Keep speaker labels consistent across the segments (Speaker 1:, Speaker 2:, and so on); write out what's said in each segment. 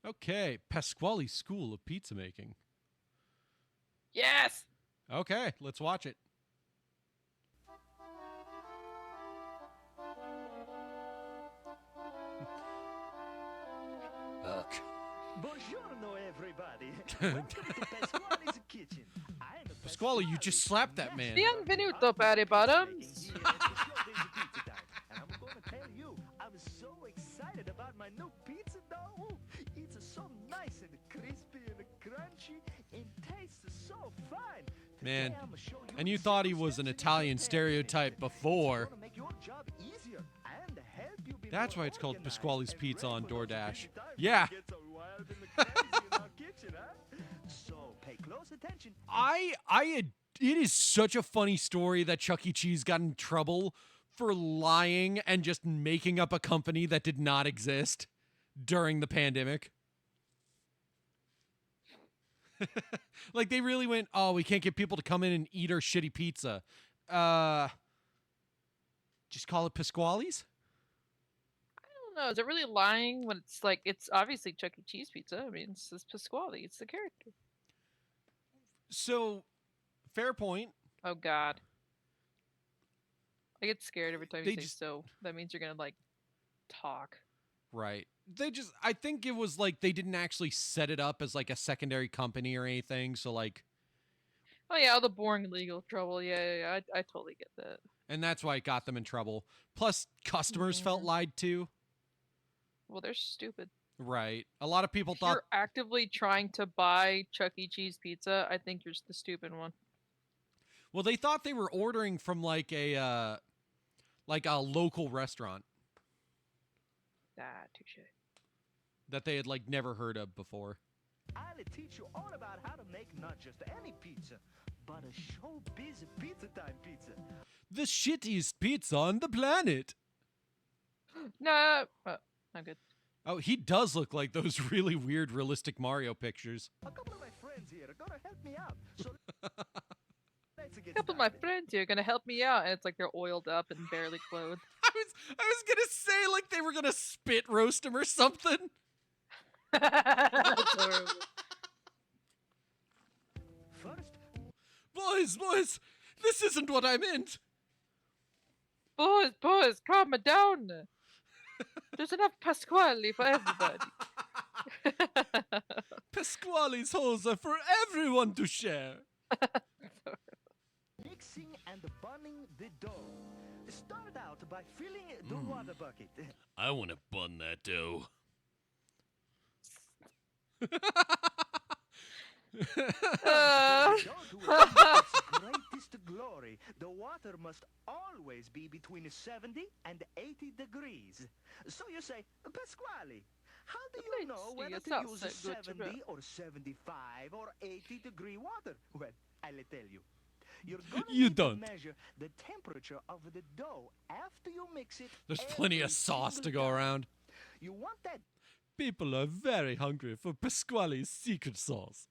Speaker 1: Okay, Pasqually School of Pizza Making.
Speaker 2: Yes!
Speaker 1: Okay, let's watch it. Ugh.
Speaker 3: Buongiorno, everybody. Welcome to Pasqually's kitchen. I'm
Speaker 1: Pasqually, you just slapped that man.
Speaker 2: Bienvenuto, Patty Bottoms.
Speaker 3: Here at the show, there's a pizza time, and I'm going to tell you, I'm so excited about my new pizza dough. It's so nice and crispy and crunchy, and tastes so fine.
Speaker 1: Man,
Speaker 3: Today, I'ma show
Speaker 1: and you
Speaker 3: the
Speaker 1: thought he
Speaker 3: secret
Speaker 1: was an
Speaker 3: steps in
Speaker 1: Italian
Speaker 3: preparing
Speaker 1: stereotype
Speaker 3: it.
Speaker 1: before.
Speaker 3: It's gonna make your job easier and help you be
Speaker 1: That's
Speaker 3: more
Speaker 1: why it's called
Speaker 3: organized
Speaker 1: Pasqually's
Speaker 3: and
Speaker 1: Pizza
Speaker 3: ready
Speaker 1: on
Speaker 3: for those
Speaker 1: DoorDash.
Speaker 3: busy times when
Speaker 1: Yeah.
Speaker 3: it gets so wild and crazy in our kitchen, huh? So pay close attention.
Speaker 1: It is such a funny story that Chuck E. Cheese got in trouble for lying and just making up a company that did not exist during the pandemic. Like they really went, oh, we can't get people to come in and eat our shitty pizza. Just call it Pasqually's?
Speaker 2: I don't know. Is it really lying when it's like, it's obviously Chuck E. Cheese pizza? I mean, it's Pasquale. It's the character.
Speaker 1: So, fair point.
Speaker 2: Oh, God. I get scared every time you
Speaker 1: They
Speaker 2: say
Speaker 1: just-
Speaker 2: so. That means you're gonna, like, talk.
Speaker 1: Right. I think it was like they didn't actually set it up as like a secondary company or anything. So, like,
Speaker 2: Oh, yeah, all the boring legal trouble. Yeah. I totally get that.
Speaker 1: and that's why it got them in trouble. Plus, customers felt
Speaker 2: Yeah.
Speaker 1: lied to.
Speaker 2: Well, they're stupid.
Speaker 1: Right. A lot of people
Speaker 2: If
Speaker 1: thought,
Speaker 2: you're actively trying to buy Chuck E. Cheese pizza, I think you're the stupid one.
Speaker 1: well, they thought they were ordering from like a local restaurant
Speaker 2: Ah, touche.
Speaker 1: that they had like never heard of before.
Speaker 3: I'll teach you all about how to make not just any pizza, but a showbiz pizza time pizza.
Speaker 1: The shittiest pizza on the planet.
Speaker 2: No, I'm good.
Speaker 1: Oh, he does look like those really weird realistic Mario pictures.
Speaker 3: A couple of my friends here are gonna help me out. So let's get
Speaker 2: A couple of my
Speaker 3: started.
Speaker 2: friends here are gonna help me out, and it's like they're oiled up and barely clothed.
Speaker 1: I was gonna say like they were gonna spit roast him or something.
Speaker 2: That's horrible.
Speaker 3: First,
Speaker 1: Boys, this isn't what I meant.
Speaker 2: Boys, calm it down. There's enough Pasquale for everybody.
Speaker 1: Pasquale's holes are for everyone to share.
Speaker 3: mixing and bunning the dough. Start out by filling the water bucket.
Speaker 1: I want to bun that dough.
Speaker 2: Uh,
Speaker 3: Don't worry, its greatest glory. The water must always be between 70 and 80 degrees. So you say, Pasquale, how do you know
Speaker 2: Let's
Speaker 3: whether
Speaker 2: see,
Speaker 3: to
Speaker 2: it
Speaker 3: use
Speaker 2: sounds so good to
Speaker 3: 70 or 75 or 80 degree water? Well, I'll tell you. You're gonna
Speaker 1: You
Speaker 3: need
Speaker 1: don't.
Speaker 3: to measure the temperature of the dough after you mix it.
Speaker 1: There's plenty
Speaker 3: every
Speaker 1: of sauce to
Speaker 3: single
Speaker 1: go
Speaker 3: time.
Speaker 1: around.
Speaker 3: You want that
Speaker 1: People are very hungry for Pasquale's secret sauce.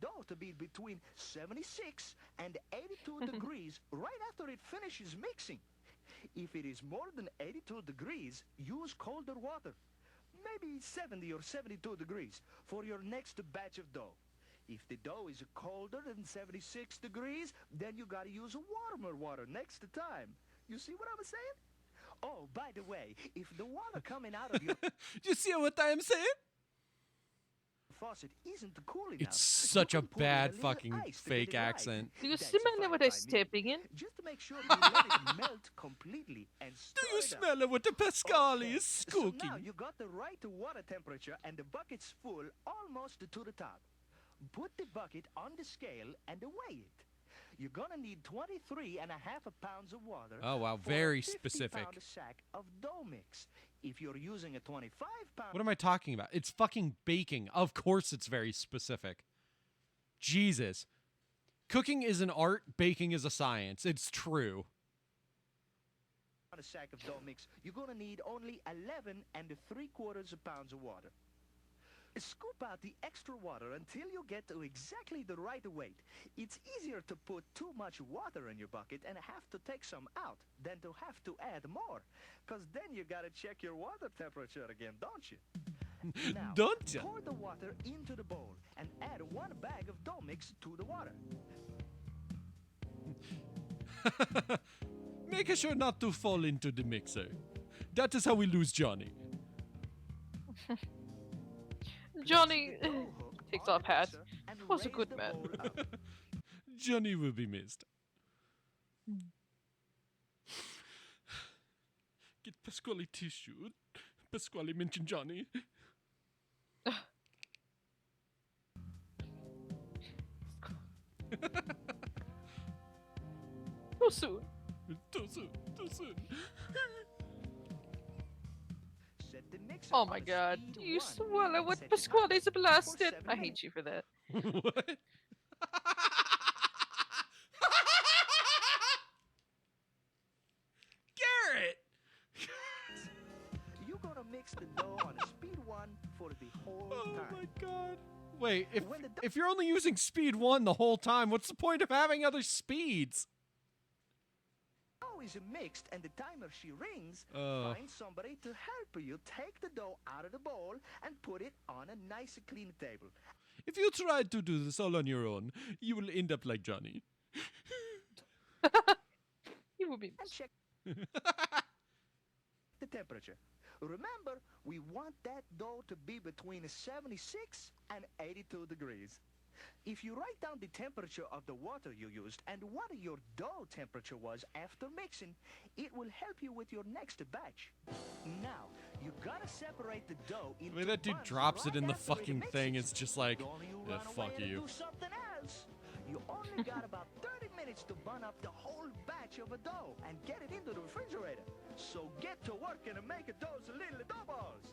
Speaker 3: dough to be between 76 and 82 degrees right after it finishes mixing. If it is more than 82 degrees, use colder water. Maybe 70 or 72 degrees for your next batch of dough. If the dough is colder than 76 degrees, then you gotta use warmer water next time. You see what I'm saying? Oh, by the way, if the water coming out of your
Speaker 1: You see what I am saying?
Speaker 3: faucet isn't cool enough,
Speaker 1: It's
Speaker 3: you
Speaker 1: such a
Speaker 3: can put in
Speaker 1: bad
Speaker 3: little
Speaker 1: fucking
Speaker 3: ice to get
Speaker 1: fake
Speaker 3: it right.
Speaker 1: accent.
Speaker 2: do you
Speaker 3: That's
Speaker 2: smell
Speaker 3: fine
Speaker 2: what
Speaker 3: by
Speaker 2: I'm
Speaker 3: me.
Speaker 2: stepping in?
Speaker 3: Just to make sure you let it melt completely and
Speaker 1: Do
Speaker 3: stir
Speaker 1: you
Speaker 3: it up.
Speaker 1: smell what the Pasquale
Speaker 3: Okay,
Speaker 1: is
Speaker 3: so
Speaker 1: cooking?
Speaker 3: now you got the right water temperature and the bucket's full almost to the top. Put the bucket on the scale and weigh it. You're gonna need 23 and a half pounds of water.
Speaker 1: Oh, wow,
Speaker 3: for
Speaker 1: very
Speaker 3: a 50
Speaker 1: specific.
Speaker 3: pound sack of dough mix. If you're using a 25-pound
Speaker 1: What am I talking about? It's fucking baking. Of course it's very specific. Jesus. Cooking is an art, baking is a science. It's true.
Speaker 3: a sack of dough mix, you're gonna need only 11 and 3/4 pounds of water. Scoop out the extra water until you get to exactly the right weight. It's easier to put too much water in your bucket and have to take some out than to have to add more. Because then you gotta check your water temperature again, don't you? Now,
Speaker 1: Don't ya?
Speaker 3: pour the water into the bowl and add 1 bag of dough mix to the water.
Speaker 1: Make sure not to fall into the mixer. That is how we lose Johnny.
Speaker 2: Johnny
Speaker 3: Place the dough hook
Speaker 2: takes
Speaker 3: on
Speaker 2: off
Speaker 3: the
Speaker 2: hat.
Speaker 3: mixer and
Speaker 2: Was a
Speaker 3: raise
Speaker 2: good
Speaker 3: the
Speaker 2: man.
Speaker 3: bowl up.
Speaker 1: Johnny will be missed. Get Pasqually tissue. Pasqually mentioned Johnny.
Speaker 2: Too soon.
Speaker 1: Too soon. Too soon.
Speaker 3: Set the mixer
Speaker 2: Oh
Speaker 3: on
Speaker 2: my
Speaker 3: a
Speaker 2: god.
Speaker 3: speed
Speaker 2: You
Speaker 3: 1
Speaker 2: swallow
Speaker 3: and
Speaker 2: what
Speaker 3: set the
Speaker 2: Pasquale's
Speaker 3: timer for
Speaker 2: blasted.
Speaker 3: 7
Speaker 2: I
Speaker 3: minutes.
Speaker 2: hate you for that.
Speaker 1: What? Garrett!
Speaker 3: You're gonna mix the dough on a speed 1 for the whole
Speaker 1: Oh
Speaker 3: time.
Speaker 1: my god. Wait,
Speaker 3: When the
Speaker 1: if you're only using speed 1 the whole time, what's the point of having other speeds?
Speaker 3: dough is mixed and the timer she rings,
Speaker 1: Oh.
Speaker 3: find somebody to help you take the dough out of the bowl and put it on a nice clean table.
Speaker 1: If you try to do this all on your own, you will end up like Johnny.
Speaker 2: He will be.
Speaker 3: And check the temperature. Remember, we want that dough to be between 76 and 82 degrees. If you write down the temperature of the water you used and what your dough temperature was after mixing, it will help you with your next batch. Now, you gotta separate the dough into
Speaker 1: The way that dude
Speaker 3: buns
Speaker 1: drops it
Speaker 3: right
Speaker 1: in the
Speaker 3: after it
Speaker 1: fucking
Speaker 3: mixes.
Speaker 1: thing, it's just like,
Speaker 3: Don't you
Speaker 1: yeah,
Speaker 3: run
Speaker 1: fuck
Speaker 3: away and
Speaker 1: you.
Speaker 3: do something else. You only got about 30 minutes to bun up the whole batch of a dough and get it into the refrigerator. So get to work and make those little dough balls.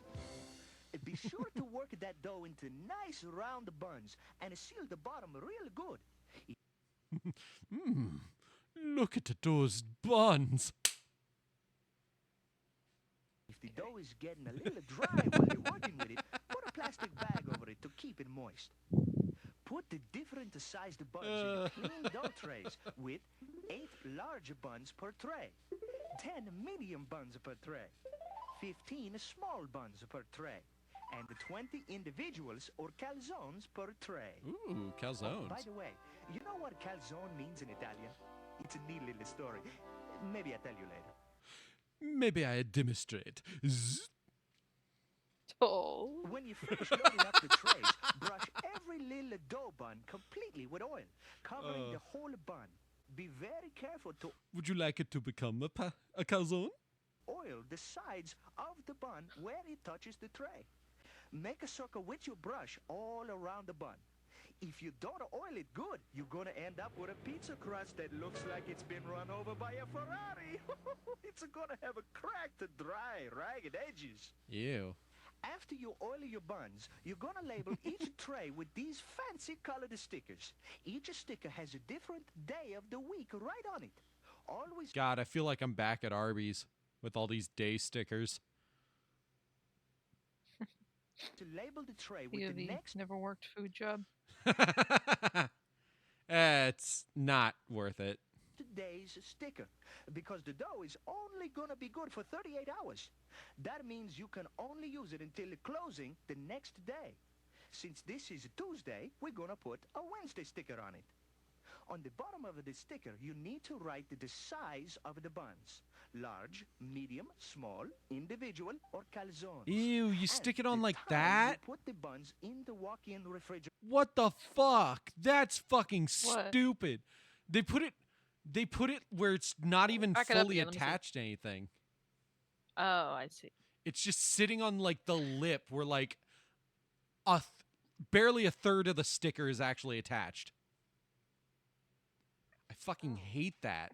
Speaker 3: Be sure to work that dough into nice round buns and seal the bottom real good.
Speaker 1: Look at those buns.
Speaker 3: If the dough is getting a little dry while you're working with it, put a plastic bag over it to keep it moist. Put the different sized buns in the clean dough trays with 8 large buns per tray, 10 medium buns per tray, 15 small buns per tray, and 20 individuals or calzones per tray.
Speaker 1: Ooh, calzones.
Speaker 3: By the way, you know what calzone means in Italian? It's a neat little story. Maybe I'll tell you later.
Speaker 1: Maybe I demonstrate. Zzz.
Speaker 2: Oh.
Speaker 3: When you finish loading up the trays, brush every little dough bun completely with oil, covering the whole bun. Be very careful to
Speaker 1: Would you like it to become a calzone?
Speaker 3: oil the sides of the bun where it touches the tray. Make a circle with your brush all around the bun. If you don't oil it good, you're gonna end up with a pizza crust that looks like it's been run over by a Ferrari. It's gonna have a cracked, dry, ragged edges.
Speaker 1: Ew.
Speaker 3: After you oil your buns, you're gonna label each tray with these fancy colored stickers. Each sticker has a different day of the week right on it. Always
Speaker 1: God, I feel like I'm back at Arby's with all these day stickers.
Speaker 3: to label the tray with the
Speaker 2: POV,
Speaker 3: next
Speaker 2: never worked food job.
Speaker 1: It's not worth it.
Speaker 3: day's sticker, because the dough is only gonna be good for 38 hours. That means you can only use it until the closing the next day. Since this is Tuesday, we're gonna put a Wednesday sticker on it. On the bottom of the sticker, you need to write the size of the buns. Large, medium, small, individual, or calzones.
Speaker 1: Ew, you
Speaker 3: And
Speaker 1: stick it on
Speaker 3: the
Speaker 1: like
Speaker 3: time
Speaker 1: that?
Speaker 3: You put the buns in the walk-in refrigerator.
Speaker 1: What the fuck? That's fucking
Speaker 2: What?
Speaker 1: stupid. They put it where it's not even
Speaker 2: Back it up
Speaker 1: fully
Speaker 2: again, let me see.
Speaker 1: attached to anything.
Speaker 2: Oh, I see.
Speaker 1: It's just sitting on like the lip where like barely a third of the sticker is actually attached. I fucking hate that.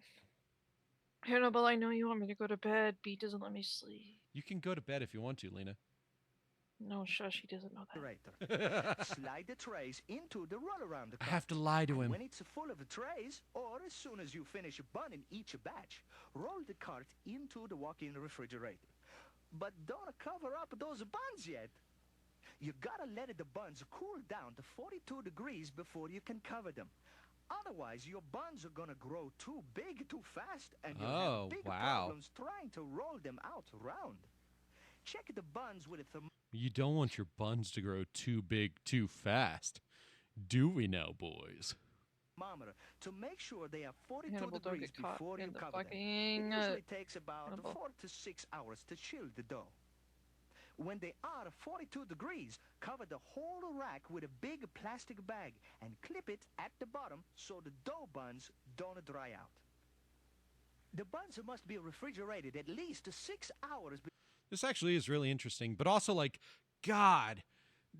Speaker 2: Hannibal, I know you want me to go to bed. B doesn't let me sleep.
Speaker 1: You can go to bed if you want to, Lena.
Speaker 2: No, shush, he doesn't know that.
Speaker 3: refrigerator. Slide the trays into the roll-around
Speaker 1: I have to lie to
Speaker 3: And
Speaker 1: him.
Speaker 3: when it's full of trays, or as soon as you finish bunning each batch, roll the cart into the walk-in refrigerator. But don't cover up those buns yet. You gotta let the buns cool down to 42 degrees before you can cover them. Otherwise, your buns are gonna grow too big too fast, and you'll
Speaker 1: Oh,
Speaker 3: have big
Speaker 1: wow.
Speaker 3: problems trying to roll them out round. Check the buns with a
Speaker 1: You don't want your buns to grow too big too fast. Do we now, boys?
Speaker 3: thermometer to make sure they are 42
Speaker 2: Hannibal, don't
Speaker 3: degrees
Speaker 2: get caught
Speaker 3: before you
Speaker 2: in the
Speaker 3: cover them. It
Speaker 2: fucking
Speaker 3: usually takes about
Speaker 2: Hannibal.
Speaker 3: 4 to 6 hours to chill the dough. When they are 42 degrees, cover the whole rack with a big plastic bag and clip it at the bottom so the dough buns don't dry out. The buns must be refrigerated at least 6 hours.
Speaker 1: This actually is really interesting, but also, like, God,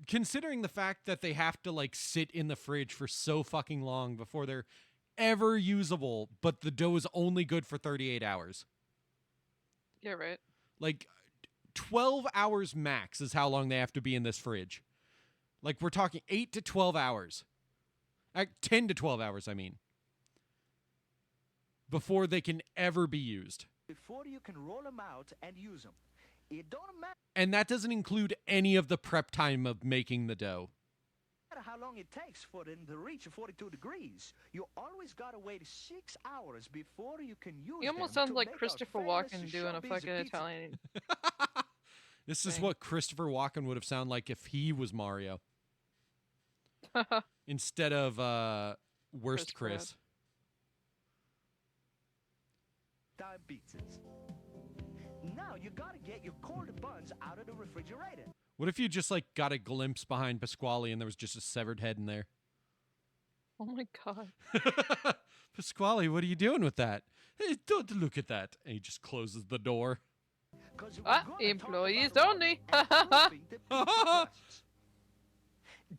Speaker 1: considering the fact that they have to, like, sit in the fridge for so fucking long before they're ever usable, but the dough is only good for 38 hours.
Speaker 2: Yeah, right.
Speaker 1: Like, 12 hours max is how long they have to be in this fridge. Like, we're talking 8 to 12 hours. 10 to 12 hours, I mean. Before they can ever be used.
Speaker 3: Before you can roll them out and use them. It don't matter
Speaker 1: And that doesn't include any of the prep time of making the dough.
Speaker 3: how long it takes for them to reach 42 degrees. You always gotta wait 6 hours before you can use them.
Speaker 2: You almost
Speaker 3: to
Speaker 2: sound like
Speaker 3: make our
Speaker 2: Christopher
Speaker 3: famous
Speaker 2: Walken doing a
Speaker 3: showbiz
Speaker 2: fucking
Speaker 3: pizza.
Speaker 2: Italian.
Speaker 1: This is
Speaker 2: Dang.
Speaker 1: what Christopher Walken would have sounded like if he was Mario. Instead of Worst
Speaker 2: Chris
Speaker 1: Chris.
Speaker 3: Time pizzas. Now you gotta get your cold buns out of the refrigerator.
Speaker 1: What if you just, like, got a glimpse behind Pasqually and there was just a severed head in there?
Speaker 2: Oh my god.
Speaker 1: Pasqually, what are you doing with that? Hey, don't look at that. And he just closes the door.
Speaker 3: 'Cause we're
Speaker 2: Ah,
Speaker 3: gonna talk
Speaker 2: employees
Speaker 3: about
Speaker 2: only.
Speaker 3: rolling and proofing the pizza crusts.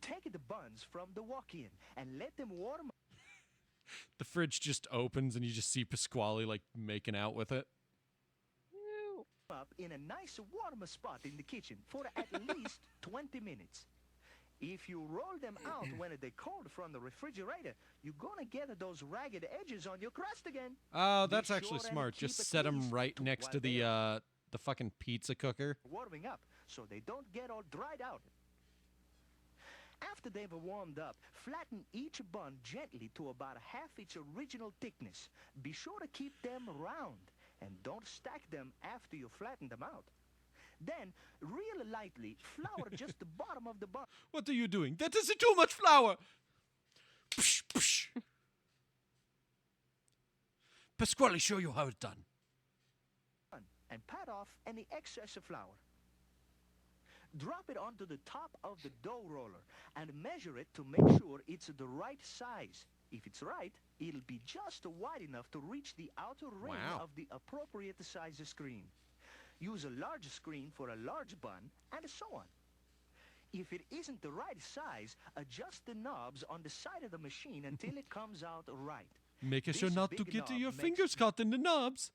Speaker 3: Take the buns from the walk-in and let them warm
Speaker 1: The fridge just opens and you just see Pasqually, like, making out with it.
Speaker 2: Ew.
Speaker 3: up in a nice warm spot in the kitchen for at least 20 minutes. If you roll them out when they're cold from the refrigerator, you're gonna get those ragged edges on your crust again.
Speaker 1: Oh,
Speaker 3: Be
Speaker 1: that's
Speaker 3: sure
Speaker 1: actually
Speaker 3: and
Speaker 1: smart.
Speaker 3: keep
Speaker 1: Just
Speaker 3: at
Speaker 1: set them
Speaker 3: least
Speaker 1: right next
Speaker 3: while
Speaker 1: to
Speaker 3: they're
Speaker 1: the fucking pizza cooker.
Speaker 3: warming up so they don't get all dried out. After they've warmed up, flatten each bun gently to about half its original thickness. Be sure to keep them round and don't stack them after you flatten them out. Then, real lightly, flour just the bottom of the bun.
Speaker 1: What are you doing? That is too much flour. Psh, psh. Pasquale, show you how it's done.
Speaker 3: And pat off any excess flour. Drop it onto the top of the dough roller and measure it to make sure it's the right size. If it's right, it'll be just wide enough to reach the outer ring
Speaker 1: Wow.
Speaker 3: of the appropriate size screen. Use a large screen for a large bun, and so on. If it isn't the right size, adjust the knobs on the side of the machine until it comes out right.
Speaker 1: Make sure
Speaker 3: This
Speaker 1: not to
Speaker 3: big
Speaker 1: get
Speaker 3: knob
Speaker 1: your
Speaker 3: makes-
Speaker 1: fingers caught in the knobs.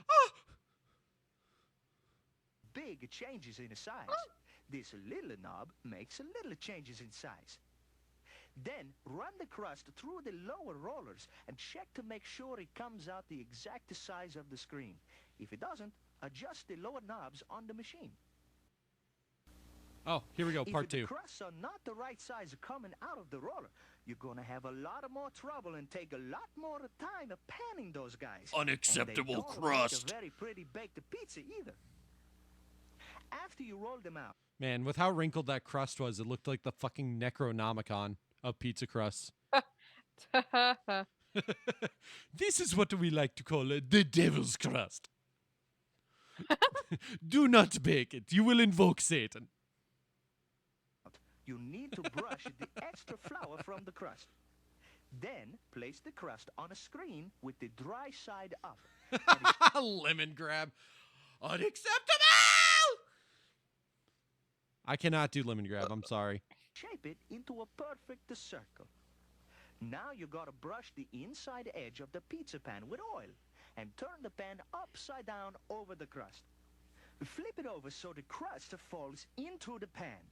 Speaker 1: Ah!
Speaker 3: Big changes in size. This little knob makes little changes in size. Then run the crust through the lower rollers and check to make sure it comes out the exact size of the screen. If it doesn't, adjust the lower knobs on the machine.
Speaker 1: Oh, here we go, part
Speaker 3: If the
Speaker 1: two.
Speaker 3: crusts are not the right size coming out of the roller, you're gonna have a lot more trouble and take a lot more time panning those guys.
Speaker 1: Unacceptable
Speaker 3: And they don't
Speaker 1: crust.
Speaker 3: Make a very pretty baked pizza either. After you roll them out,
Speaker 1: Man, with how wrinkled that crust was, it looked like the fucking Necronomicon of pizza crusts. This is what we like to call the devil's crust. Do not bake it. You will invoke Satan.
Speaker 3: you need to brush the extra flour from the crust. Then place the crust on a screen with the dry side up.
Speaker 1: Lemon grab. Unacceptable! I cannot do lemon grab. I'm sorry.
Speaker 3: Shape it into a perfect circle. Now you gotta brush the inside edge of the pizza pan with oil and turn the pan upside down over the crust. Flip it over so the crust falls into the pan.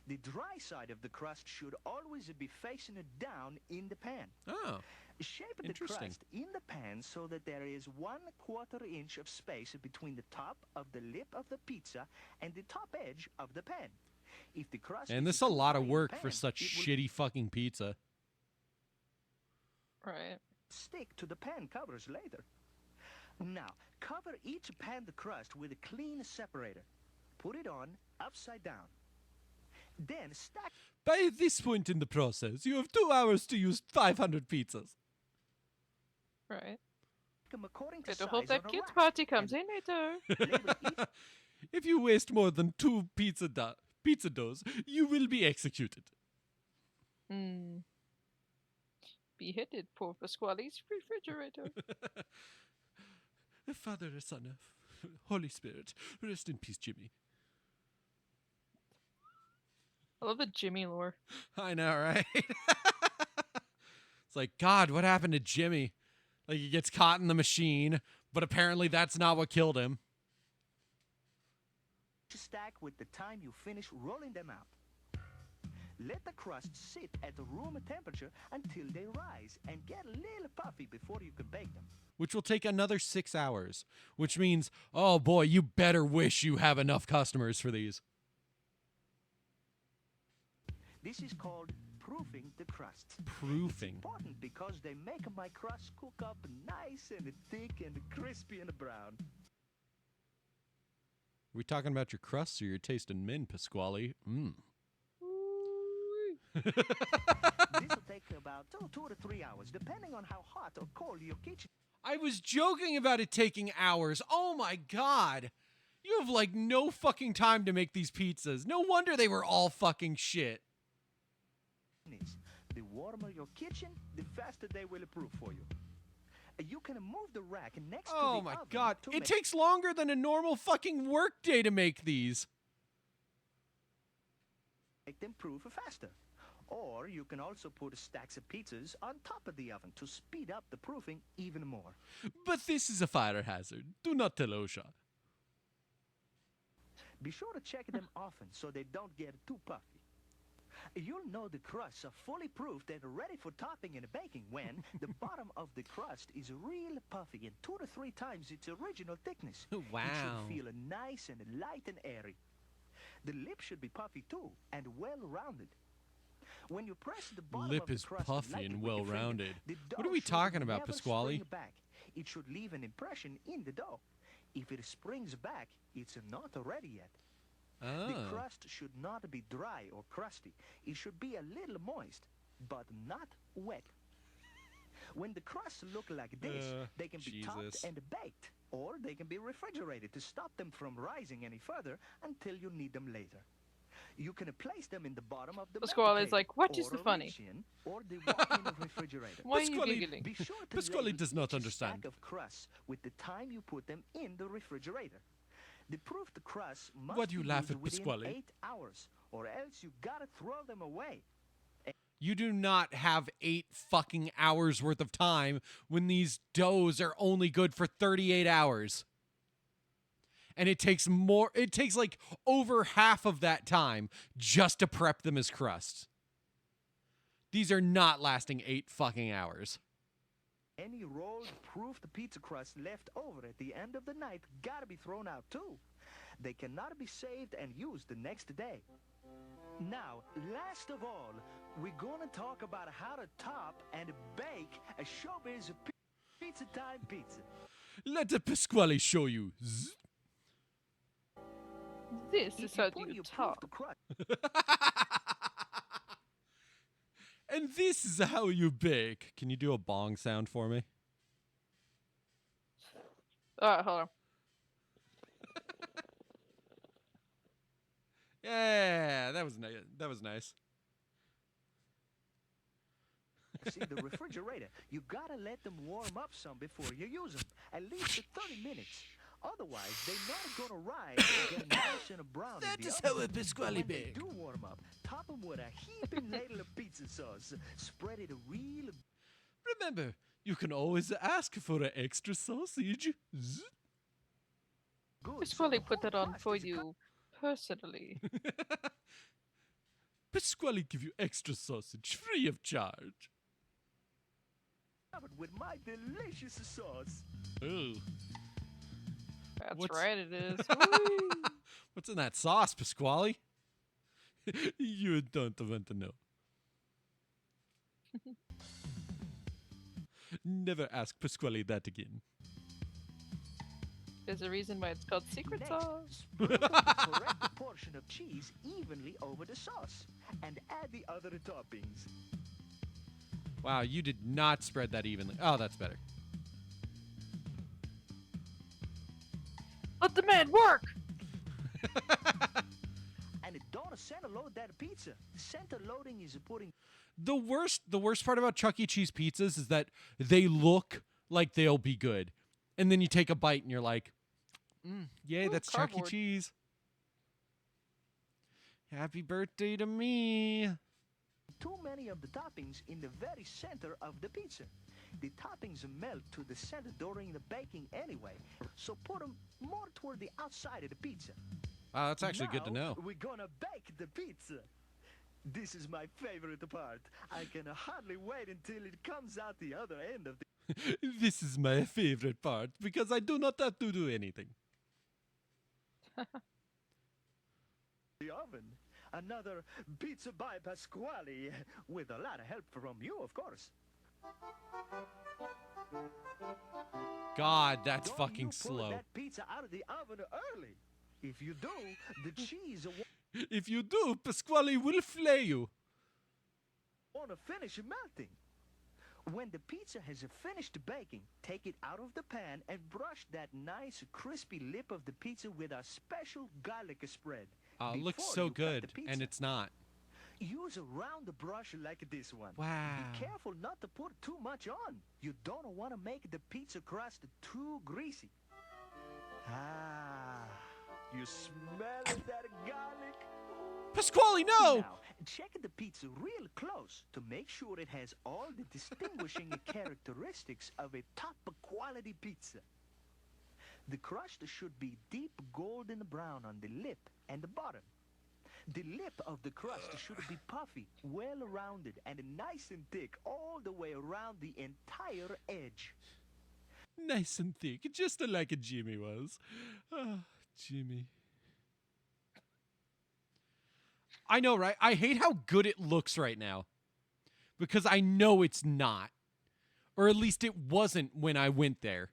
Speaker 3: The dry side of the crust should always be facing down in the pan.
Speaker 1: Oh.
Speaker 3: Shape the
Speaker 1: Interesting.
Speaker 3: crust in the pan so that there is 1/4 inch of space between the top of the lip of the pizza and the top edge of the pan. If the crust
Speaker 1: And
Speaker 3: is
Speaker 1: this is a
Speaker 3: too
Speaker 1: lot
Speaker 3: high
Speaker 1: of
Speaker 3: in the
Speaker 1: work for
Speaker 3: pan,
Speaker 1: such
Speaker 3: it will
Speaker 1: shitty fucking pizza.
Speaker 2: Right.
Speaker 3: stick to the pan covers later. Now, cover each pan crust with a clean separator. Put it on upside down. Then stack
Speaker 1: By this point in the process, you have 2 hours to use 500 pizzas.
Speaker 2: Right.
Speaker 3: them according to
Speaker 2: Better
Speaker 3: size
Speaker 2: hope that
Speaker 3: on a
Speaker 2: kids
Speaker 3: rack.
Speaker 2: party comes
Speaker 3: And
Speaker 2: in later.
Speaker 3: label each
Speaker 1: If you waste more than 2 pizza doughs, you will be executed.
Speaker 2: Hmm. Beheaded for Pasqually's refrigerator.
Speaker 1: Father, Son, Holy Spirit, rest in peace, Jimmy.
Speaker 2: I love the Jimmy lore.
Speaker 1: I know, right? It's like, God, what happened to Jimmy? Like, he gets caught in the machine, but apparently that's not what killed him.
Speaker 3: stack with the time you finish rolling them out. Let the crust sit at room temperature until they rise and get a little puffy before you can bake them.
Speaker 1: Which will take another 6 hours. Which means, oh boy, you better wish you have enough customers for these.
Speaker 3: This is called proofing the crust.
Speaker 1: Proofing.
Speaker 3: It's important because they make my crust cook up nice and thick and crispy and brown.
Speaker 1: Are we talking about your crusts or your taste in men, Pasqually?
Speaker 3: This will take about 2 to 3 hours, depending on how hot or cold your kitchen.
Speaker 1: I was joking about it taking hours. Oh my God. You have like no fucking time to make these pizzas. No wonder they were all fucking shit.
Speaker 3: is. The warmer your kitchen, the faster they will proof for you. You can move the rack next to the
Speaker 1: Oh my
Speaker 3: oven
Speaker 1: God.
Speaker 3: to
Speaker 1: It takes longer than a normal fucking work day to make these.
Speaker 3: make them proof faster. Or you can also put stacks of pizzas on top of the oven to speed up the proofing even more.
Speaker 1: But this is a fire hazard. Do not tell OSHA.
Speaker 3: Be sure to check them often so they don't get too puffy. You'll know the crusts are fully proofed and ready for topping and baking when the bottom of the crust is real puffy and 2 to 3 times its original thickness.
Speaker 1: Wow.
Speaker 3: It should feel nice and light and airy. The lip should be puffy too and well-rounded. When you press the bottom
Speaker 1: Lip
Speaker 3: of the
Speaker 1: is
Speaker 3: crust
Speaker 1: puffy
Speaker 3: lightly
Speaker 1: and
Speaker 3: with your finger,
Speaker 1: well-rounded.
Speaker 3: the
Speaker 1: What
Speaker 3: dough
Speaker 1: are we
Speaker 3: should
Speaker 1: talking about,
Speaker 3: never
Speaker 1: Pasqually?
Speaker 3: spring back. It should leave an impression in the dough. If it springs back, it's not ready yet. The
Speaker 1: Oh.
Speaker 3: crust should not be dry or crusty. It should be a little moist, but not wet. When the crusts look like this, they can be topped
Speaker 1: Jesus.
Speaker 3: and baked, or they can be refrigerated to stop them from rising any further until you need them later. You can place them in the bottom of the
Speaker 2: Pasquale is
Speaker 3: meltable
Speaker 2: like, what
Speaker 3: cake,
Speaker 2: is
Speaker 3: or
Speaker 2: the
Speaker 3: a
Speaker 2: funny?
Speaker 3: reach-in, or the walk-in refrigerator.
Speaker 2: Why are you
Speaker 1: Pasquale-
Speaker 2: giggling?
Speaker 3: Be sure to
Speaker 1: Pasquale
Speaker 3: label
Speaker 1: does not
Speaker 3: each
Speaker 1: understand.
Speaker 3: stack of crusts with the time you put them in the refrigerator. The proofed crusts must
Speaker 1: Why do you
Speaker 3: be
Speaker 1: laugh
Speaker 3: used
Speaker 1: at
Speaker 3: within
Speaker 1: Pasquale?
Speaker 3: 8 hours, or else you gotta throw them away.
Speaker 1: You do not have 8 fucking hours worth of time when these doughs are only good for 38 hours. And it takes like over half of that time just to prep them as crusts. These are not lasting 8 fucking hours.
Speaker 3: Any rolled, proofed pizza crust left over at the end of the night gotta be thrown out too. They cannot be saved and used the next day. Now, last of all, we're gonna talk about how to top and bake a showbiz pizza time pizza.
Speaker 1: Let the Pasquale show you. Zzz.
Speaker 2: This
Speaker 3: If
Speaker 2: is how
Speaker 3: put
Speaker 2: you
Speaker 3: your
Speaker 2: talk.
Speaker 3: proofed crust
Speaker 1: And this is how you bake. Can you do a bong sound for me?
Speaker 2: Alright, hold on.
Speaker 1: Yeah, that was nice. That was nice.
Speaker 3: in the refrigerator, you gotta let them warm up some before you use them, at least 30 minutes. Otherwise, they're not gonna rise and get nice and brown.
Speaker 1: That
Speaker 3: in the
Speaker 1: is
Speaker 3: oven.
Speaker 1: how a Pasquale
Speaker 3: When they
Speaker 1: bake.
Speaker 3: do warm up, top them with a heaping ladle of pizza sauce. Spread it real
Speaker 1: Remember, you can always ask for an extra sausage. Zzz.
Speaker 3: good.
Speaker 2: Pasquale
Speaker 3: the
Speaker 2: put
Speaker 3: whole
Speaker 2: that on
Speaker 3: crust
Speaker 2: for
Speaker 3: is
Speaker 2: you personally.
Speaker 1: Pasquale give you extra sausage free of charge.
Speaker 3: covered with my delicious sauce.
Speaker 1: Ooh.
Speaker 2: That's
Speaker 1: What's-
Speaker 2: right, it is. Whee!
Speaker 1: What's in that sauce, Pasqually? You don't want to know. Never ask Pasqually that again.
Speaker 2: There's a reason why it's called secret
Speaker 3: Next,
Speaker 2: sauce.
Speaker 3: sprinkle the correct portion of cheese evenly over the sauce and add the other toppings.
Speaker 1: Wow, you did not spread that evenly. Oh, that's better.
Speaker 2: Let the man work!
Speaker 3: And don't center load that pizza. Center loading is putting
Speaker 1: The worst part about Chuck E. Cheese pizzas is that they look like they'll be good. And then you take a bite and you're like, yay,
Speaker 2: Ooh,
Speaker 1: that's Chuck E.
Speaker 2: cardboard.
Speaker 1: Cheese. Happy birthday to me.
Speaker 3: too many of the toppings in the very center of the pizza. The toppings melt to the center during the baking anyway, so put them more toward the outside of the pizza.
Speaker 1: That's actually good to
Speaker 3: Now,
Speaker 1: know.
Speaker 3: we're gonna bake the pizza. This is my favorite part. I can hardly wait until it comes out the other end of
Speaker 1: This is my favorite part because I do not have to do anything.
Speaker 3: the oven. Another pizza by Pasqually, with a lot of help from you, of course.
Speaker 1: God, that's
Speaker 3: Don't
Speaker 1: fucking
Speaker 3: you pull
Speaker 1: slow.
Speaker 3: that pizza out of the oven early. If you do, the cheese
Speaker 1: If you do, Pasquale will flay you.
Speaker 3: won't finish melting. When the pizza has finished baking, take it out of the pan and brush that nice crispy lip of the pizza with a special garlic spread.
Speaker 1: It looks
Speaker 3: before
Speaker 1: so
Speaker 3: you cut the
Speaker 1: good, and
Speaker 3: pizza.
Speaker 1: it's not.
Speaker 3: Use a round brush like this one.
Speaker 1: Wow.
Speaker 3: Be careful not to put too much on. You don't want to make the pizza crust too greasy. Ah, you smell that garlic?
Speaker 1: Pasquale, no!
Speaker 3: Now, check the pizza real close to make sure it has all the distinguishing characteristics of a top quality pizza. The crust should be deep golden brown on the lip and the bottom. The lip of the crust should be puffy, well rounded, and nice and thick all the way around the entire edge.
Speaker 1: Nice and thick, just like Jimmy was. Ah, Jimmy. I know, right? I hate how good it looks right now. Because I know it's not. Or at least it wasn't when I went there.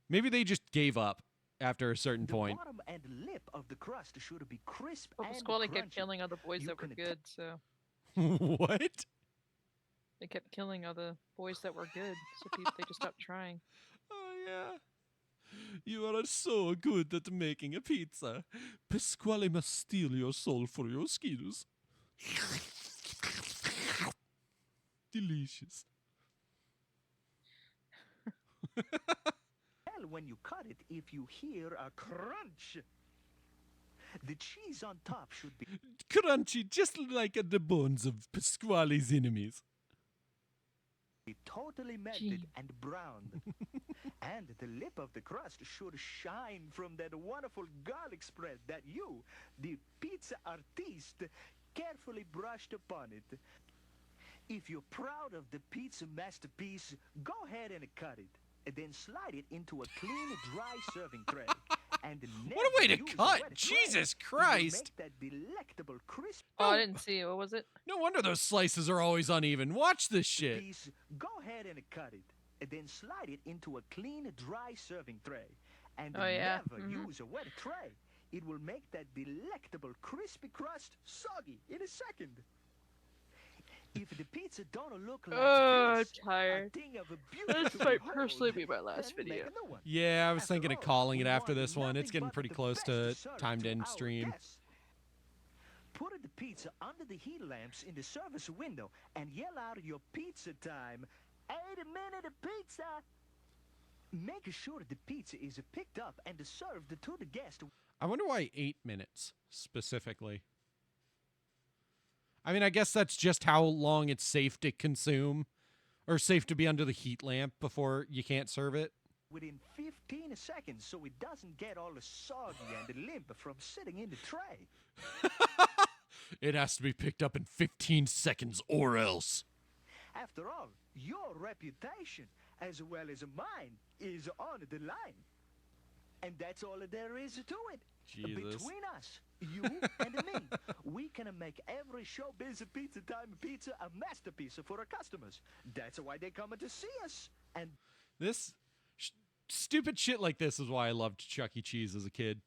Speaker 1: Maybe they just gave up after a certain
Speaker 3: The
Speaker 1: point.
Speaker 3: bottom and lip of the crust should be crisp
Speaker 2: Well,
Speaker 3: and
Speaker 2: Pasquale
Speaker 3: crunchy.
Speaker 2: kept killing all the boys
Speaker 3: You
Speaker 2: that were
Speaker 3: can
Speaker 2: good, so
Speaker 1: What?
Speaker 2: they kept killing all the boys that were good, so people, they just stopped trying.
Speaker 1: Oh, yeah. You are so good at making a pizza. Pasquale must steal your soul for your skills. Delicious.
Speaker 3: Tell when you cut it if you hear a crunch. The cheese on top should be
Speaker 1: Crunchy, just like the bones of Pasquale's enemies.
Speaker 3: totally melted
Speaker 2: Gee.
Speaker 3: and browned. And the lip of the crust should shine from that wonderful garlic spread that you, the pizza artiste, carefully brushed upon it. If you're proud of the pizza masterpiece, go ahead and cut it. And then slide it into a clean, dry serving tray. And
Speaker 1: What a way
Speaker 3: never
Speaker 1: to
Speaker 3: use a
Speaker 1: cut!
Speaker 3: wet
Speaker 1: Jesus
Speaker 3: tray. It will
Speaker 1: Christ!
Speaker 3: make that delectable crisp
Speaker 2: Oh, I didn't see it. What was it?
Speaker 1: No wonder those slices are always uneven. Watch this shit.
Speaker 3: piece. Go ahead and cut it. And then slide it into a clean, dry serving tray. And
Speaker 2: Oh, yeah.
Speaker 3: never use a wet tray. It will make that delectable crispy crust soggy in a second. If the pizza don't look like
Speaker 2: Oh,
Speaker 3: this,
Speaker 2: I'm tired.
Speaker 3: a thing of a beauty
Speaker 2: This
Speaker 3: to
Speaker 2: might
Speaker 3: behold,
Speaker 2: personally be my last
Speaker 3: then make
Speaker 2: video.
Speaker 3: a new one.
Speaker 1: Yeah, I was
Speaker 3: After
Speaker 1: thinking of
Speaker 3: all,
Speaker 1: calling it
Speaker 3: we
Speaker 1: after
Speaker 3: want
Speaker 1: this one. It's
Speaker 3: nothing
Speaker 1: getting
Speaker 3: but
Speaker 1: pretty
Speaker 3: the
Speaker 1: close
Speaker 3: best
Speaker 1: to
Speaker 3: serve
Speaker 1: time to
Speaker 3: to
Speaker 1: end
Speaker 3: our
Speaker 1: stream.
Speaker 3: guests. Put the pizza under the heat lamps in the service window and yell out your pizza time. 8-minute pizza! Make sure the pizza is picked up and served to the guest.
Speaker 1: I wonder why 8 minutes specifically. I mean, I guess that's just how long it's safe to consume or safe to be under the heat lamp before you can't serve it.
Speaker 3: Within 15 seconds so it doesn't get all soggy and limp from sitting in the tray.
Speaker 1: It has to be picked up in 15 seconds or else.
Speaker 3: After all, your reputation, as well as mine, is on the line. And that's all there is to it.
Speaker 1: Jesus.
Speaker 3: Between us, you and me, we can make every showbiz pizza time pizza a masterpiece for our customers. That's why they come to see us. And
Speaker 1: This stupid shit like this is why I loved Chuck E. Cheese as a kid.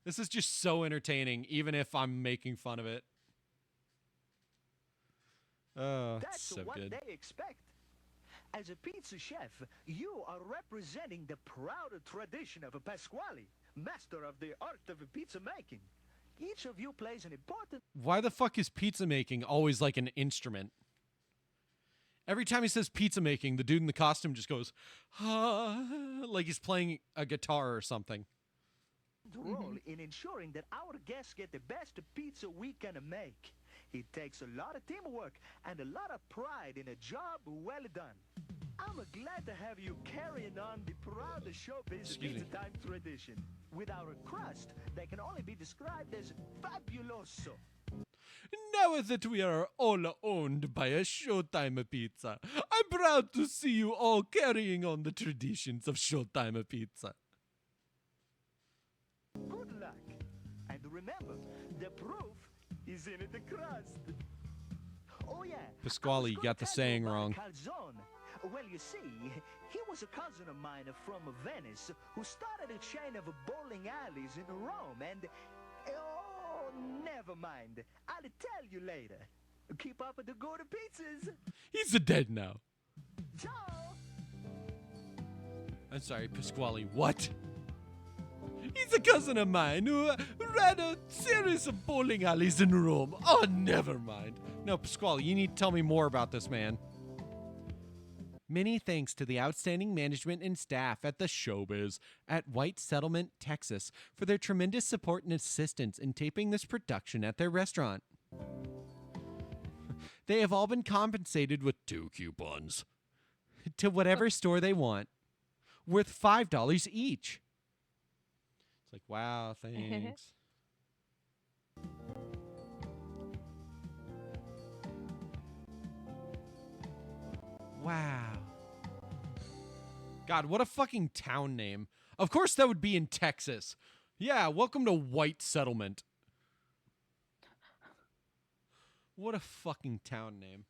Speaker 1: This is just so entertaining, even if I'm making fun of it. Oh, it's
Speaker 3: that's
Speaker 1: so
Speaker 3: what
Speaker 1: good.
Speaker 3: they expect. As a pizza chef, you are representing the proud tradition of Pasqually, master of the art of pizza making. Each of you plays an important
Speaker 1: Why the fuck is pizza making always like an instrument? Every time he says pizza making, the dude in the costume just goes, ah, like he's playing a guitar or something.
Speaker 3: role in ensuring that our guests get the best pizza we can make. It takes a lot of teamwork and a lot of pride in a job well done. I'm glad to have you carrying on the proud showbiz
Speaker 1: Excuse
Speaker 3: pizza
Speaker 1: me.
Speaker 3: time tradition. With our crust, that can only be described as fabuloso.
Speaker 1: Now that we are all owned by a Showtime Pizza, I'm proud to see you all carrying on the traditions of Showtime Pizza.
Speaker 3: Good luck. And remember, the proof is in the crust. Oh yeah.
Speaker 1: Pasqually, you got the saying wrong.
Speaker 3: Calzone. Well, you see, he was a cousin of mine from Venice who started a chain of bowling alleys in Rome and... Oh, never mind. I'll tell you later. Keep up with the good pizzas.
Speaker 1: He's dead now.
Speaker 3: Ciao.
Speaker 1: I'm sorry, Pasqually, what? He's a cousin of mine who ran a series of bowling alleys in Rome. Oh, never mind. No, Pasqually, you need to tell me more about this man. Many thanks to the outstanding management and staff at the Showbiz at White Settlement, Texas, for their tremendous support and assistance in taping this production at their restaurant. They have all been compensated with 2 coupons to whatever store they want, worth $5 each. It's like, wow, thanks. Wow. God, what a fucking town name. Of course that would be in Texas. Yeah, welcome to White Settlement. What a fucking town name.